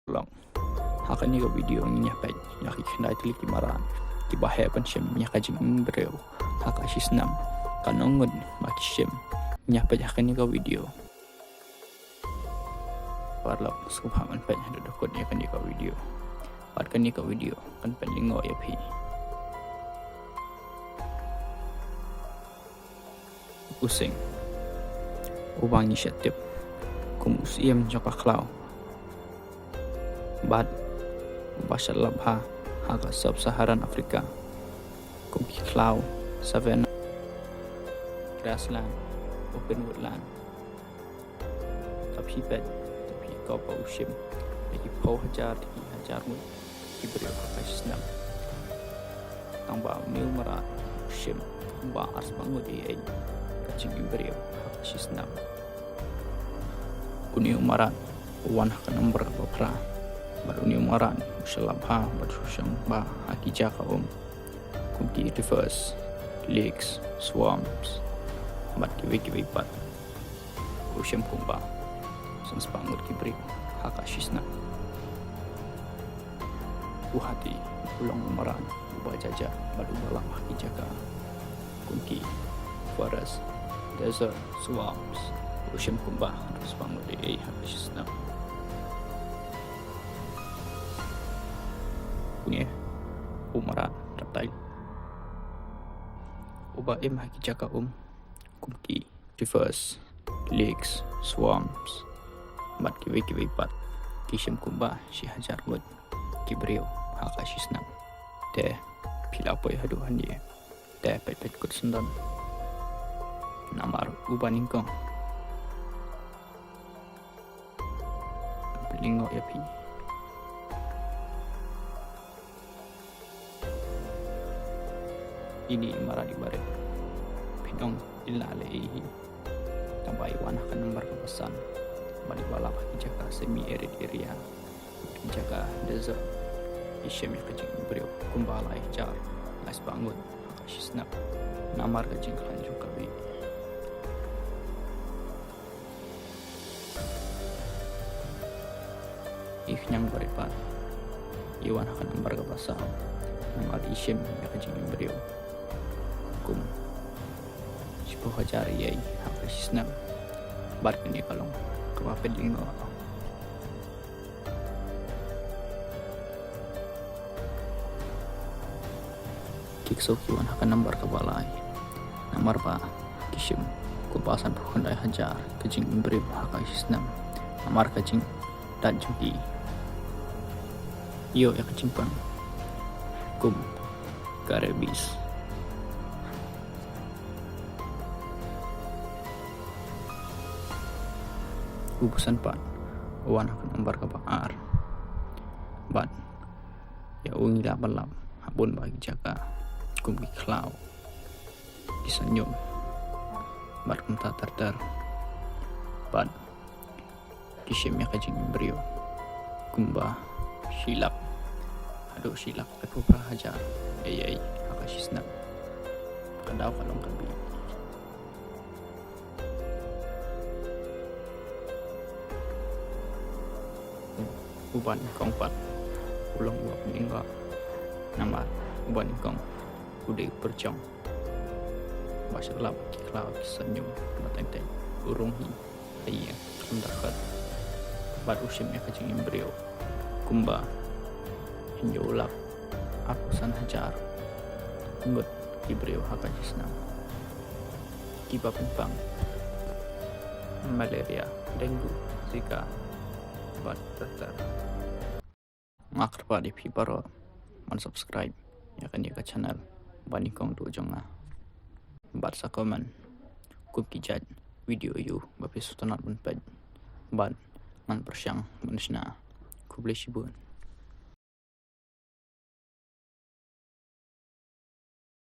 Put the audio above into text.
long hakan ni video nya page ya khendai tlik maran ki bahe pan shem nya ka jing breu haka shisnam kanongun maki shem nya page hakan ni video parlok subhaman page hadu dokot ya kan ni video pat kan ni video kan penlingo ya pi using ubang inisiatif kumus iem joka klau bad basha labha haga sub-Saharan Afrika kumki klau savannah grassland open woodland tapi pet tapi kau pa usim lagi pau hajar mu diberi kapasitas tambah new mara usim ba ars bangun di kacing diberi kapasitas kuni umaran wan hakan nomor berapa baru ni umaran selabha bersusang ba hakija kaum kumki rivers lakes swamps bat kiwi pat usiam kumba sans pangut kibri hakashisna uhati ulang umaran uba jaja baru balang hakija ka kumki forest desert swamps usiam kumba sans pangut hakashisna punya umaran reptile uba hakija ka kumki rivers lakes swamps bat kiwi pat kishim kumba si hajar wad kibriyo hakashisnam te pilapoy haduhan dia te pet kut sendan namar ubaningkong lingo ya pi ini marani bare pinong ilalaihi tambai wana kan nomor kepesan bali balap jaga semi arid area jaga desert isyam kajing brio kumbala jar las bangun shisnap namar kajing kanju kabi nyang baripat iwan akan nomor kepesan namar isyam kajing brio kum sipo hajar yai hakasisnam bar kini kalong kapaped lingo kikso kiwan hakan nambar kabalai namar pa kishim kupasan pukandai hajar kajing imbrim hakasisnam namar kajing dan juki iyo ya kacimpang kum karebis ubusan pan wan akan nomor kebaar ban ya ungi laban habun bagi jaga kumki klau disenyum bar kumta terter ban kishim ya kajing brio kumba silap aduh silap aku prahaja ayai hakasisna kadau kalong kabi uban kong pat ulang buat meninggal nama uban kong udah percong bahasa lap kiklau senyum mateng-teng urung hi ayah mendakat bat usim ya kacing imbrio kumba hinjo ulap aku san hajar ngut imbrio hakajisna kiba pimpang malaria dengue zika bat tertar ngakar di pibaro man subscribe ya kan dia ke channel bani kong tu jonga bat sa comment kup kijat video you bapi sutanat pun ped ban man persyang manusia kublai shibun